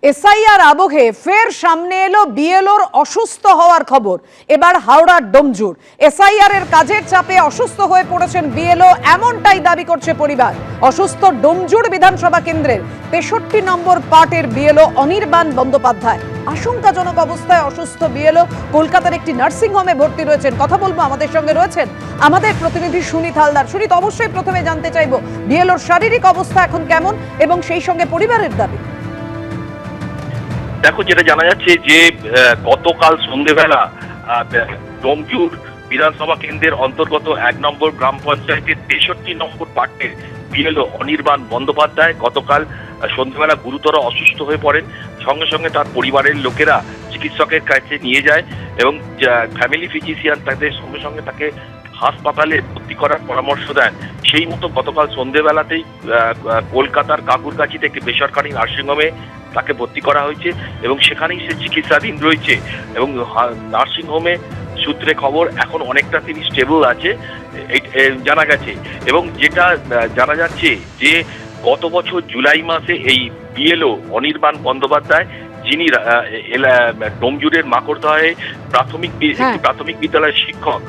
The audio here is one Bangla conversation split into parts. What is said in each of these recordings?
এসআইআর আবহে ফের সামনে এলো বিএলওর অসুস্থ হওয়ার খবর। এবার হাওড়ার ডোমজুর এসআইআর এর কাজের চাপে অসুস্থ হয়ে পড়েছেন বিএলও, এমনটাই দাবি করছে পরিবার। অসুস্থ ডোমজুর বিধানসভা কেন্দ্রের ৬৩ নম্বর পার্টের বিএলও অনির্বাণ বন্দ্যোপাধ্যায়। আশঙ্কাজনক অবস্থায় অসুস্থ বিএলও কলকাতার একটি নার্সিং হোমে ভর্তি রয়েছেন। কথা বলবো, আমাদের সঙ্গে রয়েছেন আমাদের প্রতিনিধি সুনীত হালদার। সুনীত, অবশ্যই প্রথমে জানতে চাইবো বিএলওর শারীরিক অবস্থা এখন কেমন এবং সেই সঙ্গে পরিবারের দাবি। দেখো, যেটা জানা যাচ্ছে যে গতকাল সন্ধ্যেবেলা ডোমজুর বিধানসভা কেন্দ্রের অন্তর্গত ১ নম্বর গ্রাম পঞ্চায়েতের ৬৩ নম্বর পার্টের বিএলও অনির্বাণ বন্দ্যোপাধ্যায় গতকাল সন্ধ্যেবেলা গুরুতর অসুস্থ হয়ে পড়েন। সঙ্গে সঙ্গে তার পরিবারের লোকেরা চিকিৎসকের কাছে নিয়ে যায় এবং ফ্যামিলি ফিজিশিয়ান তাদের সঙ্গে সঙ্গে তাকে হাসপাতালে ভর্তি করার পরামর্শ দেন। সেই মতো গতকাল সন্ধ্যেবেলাতেই কলকাতার কাকুরগাছিতে একটি বেসরকারি নার্সিংহোমে তাকে ভর্তি করা হয়েছে এবং সেখানেই সে চিকিৎসাধীন রয়েছে এবং নার্সিংহোমে সূত্রে খবর এখন অনেকটা তিনি স্টেবল আছে জানা গেছে। এবং যেটা জানা যাচ্ছে যে গত বছর জুলাই মাসে এই বিএলও অনির্বাণ বন্দ্যোপাধ্যায়, যিনি ডোমজুরের মাকড়দহে প্রাথমিক বিদ্যালয়ের শিক্ষক,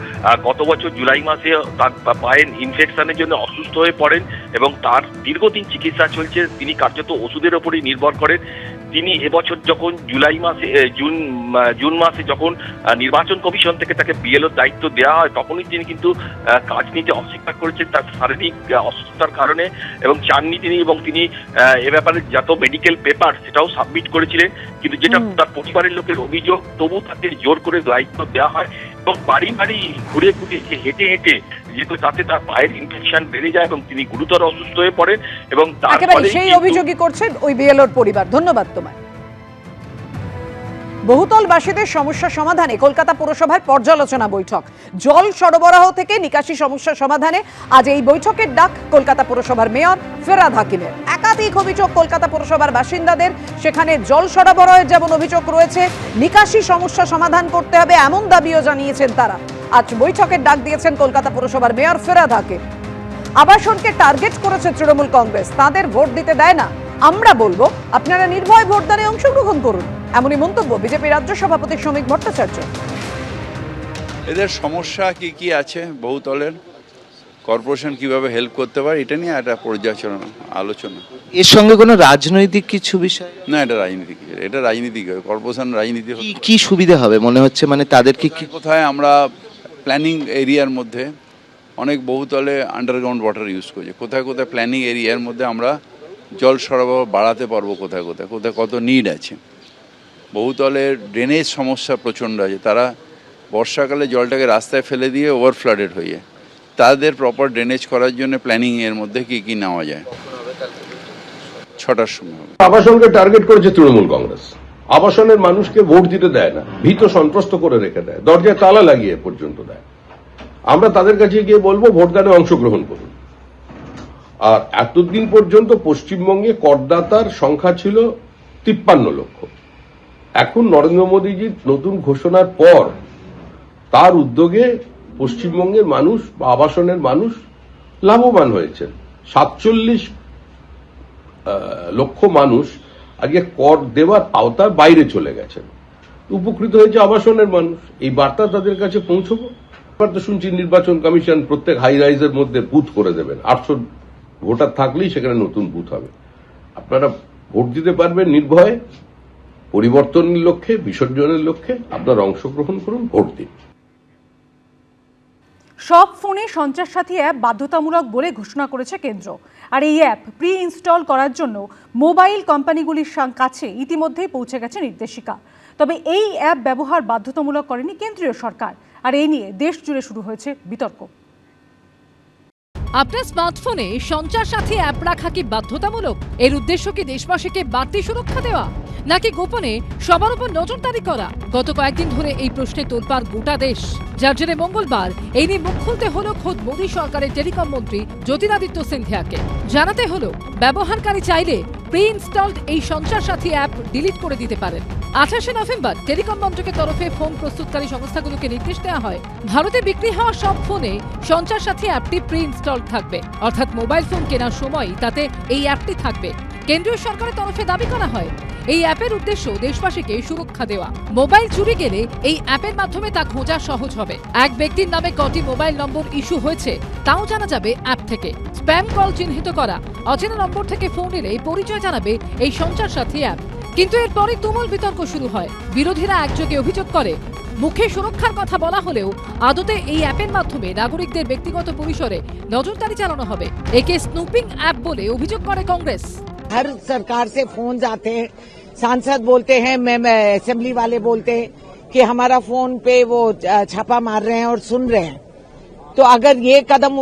গত বছর জুলাই মাসে তার পায়ের ইনফেকশনের জন্য অসুস্থ হয়ে পড়েন এবং তার দীর্ঘদিন চিকিৎসা চলছে। তিনি কার্যত ওষুধের ওপরই নির্ভর করেন। তিনি এবছর যখন জুন মাসে যখন নির্বাচন কমিশন থেকে তাকে বিএলওর দায়িত্ব দেওয়া হয়, তখনই তিনি কিন্তু কাজ নিতে অস্বীকার করেছেন তার শারীরিক অসুস্থতার কারণে এবং চাননি তিনি, এবং তিনি এ ব্যাপারে যত মেডিকেল পেপার সেটাও সাবমিট করেছিলেন। কিন্তু যেটা তার পরিবারের লোকের অভিযোগ, তবু তাকে জোর করে দায়িত্ব দেওয়া হয় এবং বাড়ি বাড়ি ঘুরে ঘুরে হেঁটে হেঁটে যেহেতু তাতে তার পায়ের ইনফেকশন বেড়ে যায় এবং তিনি গুরুতর অসুস্থ হয়ে পড়েন এবং তারপরে সেই অভিযোগই করছেন ওই বিএলওর পরিবার। ধন্যবাদ তোমায়। বহুতলবাসীদের সমস্যা সমাধানে কলকাতা পুরসভার পর্যালোচনা বৈঠক। জল সরবরাহ থেকে নিকাশি সমস্যা সমাধানে আজ এই বৈঠকের ডাক কলকাতা পুরসভার মেয়র ফেরাদ হাকিমের। একাধিক অভিযোগ কলকাতা পুরসভার বাসিন্দাদের, সেখানে জল সরবরাহের যেমন অভিযোগ রয়েছে, নিকাশি সমস্যা সমাধান করতে হবে এমন দাবিও জানিয়েছেন তারা। আজ বৈঠকের ডাক দিয়েছেন কলকাতা পুরসভার মেয়র ফেরাদ হাকিম। আবাসনকে টার্গেট করেছে তৃণমূল কংগ্রেস, তাদের ভোট দিতে দেয় না। আমরা বলবো আপনারা নির্ভয় ভোটদানে অংশগ্রহণ করুন, এমনই মন্তব্য বিজেপি রাজ্য সভাপতি শ্রমিক ভট্টাচার্য। এদের সমস্যা কি কি আছে, বহুতলের কর্পোরেশন কিভাবে হেল্প করতে পারে, এটা নিয়ে একটা পর্যালোচনা আলোচনা। এর সঙ্গে কোনো রাজনৈতিক কিছু বিষয় না, এটা রাজনীতিক কর্পোরেশন রাজনীতি। কি সুবিধা হবে মনে হচ্ছে, মানে তাদেরকে কি কোথায় আমরা প্ল্যানিং এরিয়ার মধ্যে অনেক বহুতলে আন্ডারগ্রাউন্ড ওয়াটার ইউজ করছি, কোথায় কোথায় প্ল্যানিং এরিয়ার মধ্যে আমরা জল সরবরাহ বাড়াতে পারবো, কোথায় কোথায় কোথায় কত নিড আছে। বহুতলের ড্রেনেজ সমস্যা প্রচণ্ড আছে, তারা বর্ষাকালে জলটাকে রাস্তায় ফেলে দিয়ে ওভার ফ্লাডেড হয়ে যায়। তাদের প্রপার ড্রেনেজ করার জন্য প্ল্যানিং এর মধ্যে কি কি নেওয়া যায়। 6টার সময় আবাসনকে টার্গেট করেছে তৃণমূল কংগ্রেস। আবাসনের মানুষকে ভোট দিতে দেয় না, ভীত সন্ত্রস্ত করে রেখে দেয়, দরজায় তালা লাগিয়ে পর্যন্ত দেয়। আমরা তাদের কাছে গিয়ে বলবো ভোটদানে অংশগ্রহণ করুন। আর এতদিন পর্যন্ত পশ্চিমবঙ্গে করদাতার সংখ্যা ছিল 53 লক্ষ। এখন নরেন্দ্র মোদীজির নতুন ঘোষণার পর তার উদ্যোগে পশ্চিমবঙ্গের মানুষ বা আবাসনের মানুষ লাভবান হয়েছেন। 47 লক্ষ মানুষ আগে কর দেওয়ার আওতার বাইরে চলে গেছেন, উপকৃত হয়েছে আবাসনের মানুষ। এই বার্তা তাদের কাছে পৌঁছবো। এবার তো শুনছি নির্বাচন কমিশন প্রত্যেক হাই রাইজের মধ্যে বুথ করে দেবেন, 800 ভোটার থাকলেই সেখানে নতুন বুথ হবে। আপনারা ভোট দিতে পারবেন নির্ভয়ে, পরিবর্তনের লক্ষ্যে, বিসর্জনের লক্ষ্যে। আপনারা অংশগ্রহণ করুন, ভোট দিন। সব ফোনে সঞ্চার সাথী অ্যাপ বাধ্যতামূলক বলে ঘোষণা করেছে কেন্দ্র। আর এই অ্যাপ প্রি ইনস্টল করার জন্য মোবাইল কোম্পানিগুলির কাছে ইতিমধ্যেই পৌঁছে গেছে নির্দেশিকা। তবে এই অ্যাপ ব্যবহার বাধ্যতামূলক করেনি কেন্দ্রীয় সরকার, আর এই নিয়ে দেশ জুড়ে শুরু হয়েছে বিতর্ক। আপনার স্মার্টফোনে সঞ্চার সাথী অ্যাপ রাখা কি বাধ্যতামূলক? এর উদ্দেশ্য কি দেশবাসীকে বাড়তি সুরক্ষা দেওয়া, নাকি গোপনে সবার উপর নজরদারি করা? গত কয়েকদিন ধরে এই প্রশ্নে তোলপাড় গোটা দেশ, যার জেরে মঙ্গলবার এই নিয়ে মুখ খুলতে হলো খোদ মোদী সরকারের টেলিকম মন্ত্রী জ্যোতিরাদিত্য সিন্ধিয়াকে। জানাতে হলো ব্যবহারকারী চাইলে প্রি ইনস্টলড এই সঞ্চার সাথী অ্যাপ ডিলিট করে দিতে পারেন। 28শে নভেম্বর টেলিকম মন্ত্রকের তরফে ফোন প্রস্তুতকারী সংস্থাগুলোকে নির্দেশ দেওয়া হয়, ভারতে বিক্রি হওয়া সব ফোনে সঞ্চার সাথী অ্যাপটি প্রি ইনস্টলড থাকবে, অর্থাৎ মোবাইল ফোন কেনার সময় তাতে এই অ্যাপটি থাকবে। কেন্দ্রীয় সরকারের তরফে দাবি করা হয় এই অ্যাপের উদ্দেশ্য দেশবাসীকে সুরক্ষা দেওয়া। মোবাইল চুরি গেলে এই অ্যাপের মাধ্যমে তা খোঁজা সহজ হবে। এক ব্যক্তির নামে কটি মোবাইল নম্বর ইস্যু হয়েছে তাও জানা যাবে অ্যাপ থেকে। স্প্যাম কল চিহ্নিত করা, অচেনা নম্বর থেকে ফোন এলে পরিচয় জানাবে এই সঞ্চার সাথী অ্যাপ। কিন্তু এরপরে তুমুল বিতর্ক শুরু হয়। বিরোধীরা একযোগে অভিযোগ করে, মুখে সুরক্ষার কথা বলা হলেও আদতে এই অ্যাপের মাধ্যমে নাগরিকদের ব্যক্তিগত পরিসরে নজরদারি চালানো হবে। একে স্নুপিং অ্যাপ বলে অভিযোগ করে কংগ্রেস। हर सरकार से फोन आते हैं, सांसद बोलते हैं, असेंबली वाले बोलते हैं कि हमारा फोन पे वो छापा मार रहे हैं और सुन रहे हैं। तो अगर ये कदम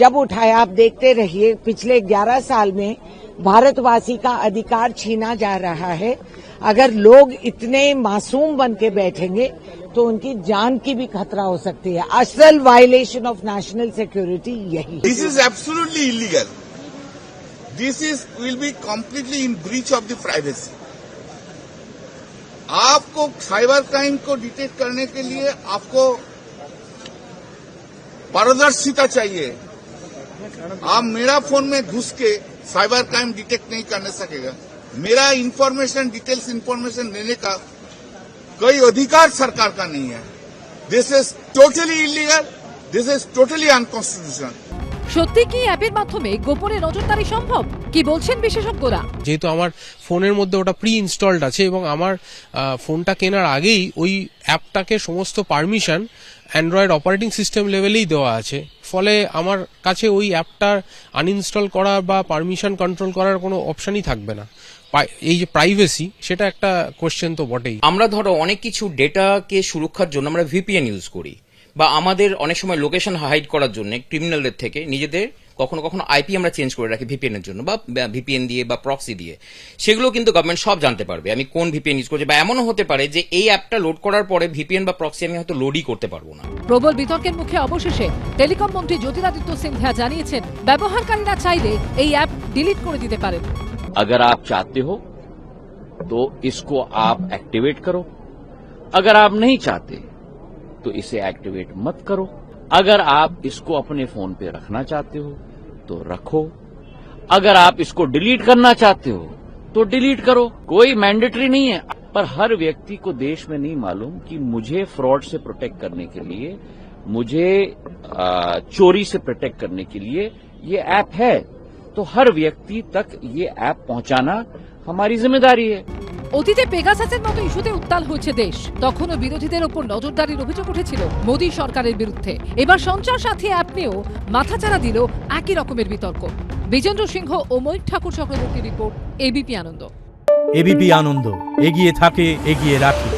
जब उठाया, आप देखते रहिए पिछले 11 साल में भारतवासी का अधिकार छीना जा रहा है। अगर लोग इतने मासूम बन के बैठेंगे तो उनकी जान की भी खतरा हो सकती है। असल वायलेशन ऑफ नेशनल सिक्योरिटी यही है। This is absolutely illegal. This will be completely in breach of the privacy. आपको साइबर क्राइम को डिटेक्ट करने के लिए आपको पारदर्शिता चाहिए। आप मेरा फोन में घुस के साइबर क्राइम डिटेक्ट नहीं करने सकेगा। मेरा डिटेल्स इंफॉर्मेशन लेने का कोई अधिकार सरकार का नहीं है। This is totally illegal, this is totally unconstitutional. সত্যি কি অ্যাপের মাধ্যমে গোপনে নজরদারি সম্ভব? কি বলছেন বিশেষজ্ঞরা? যেহেতু আমার ফোনের মধ্যে ওটা প্রি ইনস্টলড আছে এবং আমার ফোনটা কেনার আগেই ওই অ্যাপটাকে সমস্ত পারমিশন অ্যান্ড্রয়েড অপারেটিং সিস্টেম লেভেলেই দেওয়া আছে, ফলে আমার কাছে ওই অ্যাপটার আনইনস্টল করা বা পারমিশন কন্ট্রোল করার কোনো অপশনই থাকবে না। এই যে প্রাইভেসি, সেটা একটা কোশ্চেন তো বটেই। আমরা ধরো অনেক কিছু ডেটাকে সুরক্ষার জন্য আমরা ভিপিএন ইউজ করি, বা আমাদের অনেক সময় লোকেশন হাইড করার জন্য ক্রিমিনালদের থেকে নিজেদের কখনো কখনো আইপি আমরা চেঞ্জ করে রাখি ভিপিএন এর জন্য, বা ভিপিএন দিয়ে বা প্রক্সি দিয়ে। সেগুলো কিন্তু গভর্নমেন্ট সব জানতে পারবে আমি কোন ভিপিএন ইউজ করছি, বা এমনও হতে পারে যে এই অ্যাপটা লোড করার পরে ভিপিএন বা প্রক্সি আমি হয়তো লোডই করতে পারবো না। প্রবল বিতর্কের মুখে অবশেষে টেলিকম মন্ত্রী জ্যোতিরাদিত্য সিন্ধিয়া জানিয়েছেন, ব্যবহারকারীরা চাইলে এই অ্যাপ ডিলিট করে দিতে পারেন। अगर आप चाहते हो तो इसको आप एक्टिवेट करो, अगर आप नहीं चाहते तो इसे एक्टिवेट मत करो। अगर आप इसको अपने फोन पे रखना चाहते हो तो रखो, अगर आप इसको डिलीट करना चाहते हो तो डिलीट करो। कोई मैंडेटरी नहीं है, पर हर व्यक्ति को देश में नहीं मालूम कि मुझे फ्रॉड से प्रोटेक्ट करने के लिए, मुझे चोरी से प्रोटेक्ट करने के लिए ये ऐप है, तो हर व्यक्ति तक ये ऐप पहुंचाना हमारी जिम्मेदारी है। অতীতে পেগাসাসের মতো ইস্যুতে উত্তাল হয়েছে দেশ। তখনও বিরোধীদের ওপর নজরদারির অভিযোগ উঠেছিল মোদী সরকারের বিরুদ্ধে। এবার সঞ্চার সাথী অ্যাপ নিয়েও মাথাচাড়া দিল একই রকমের বিতর্ক। বিজেন্দ্র সিংহ ও মৈক ঠাকুর চক্রবর্তী রিপোর্ট, এবিপি আনন্দ। এবিপি আনন্দ, এগিয়ে থাকে, এগিয়ে রাখে।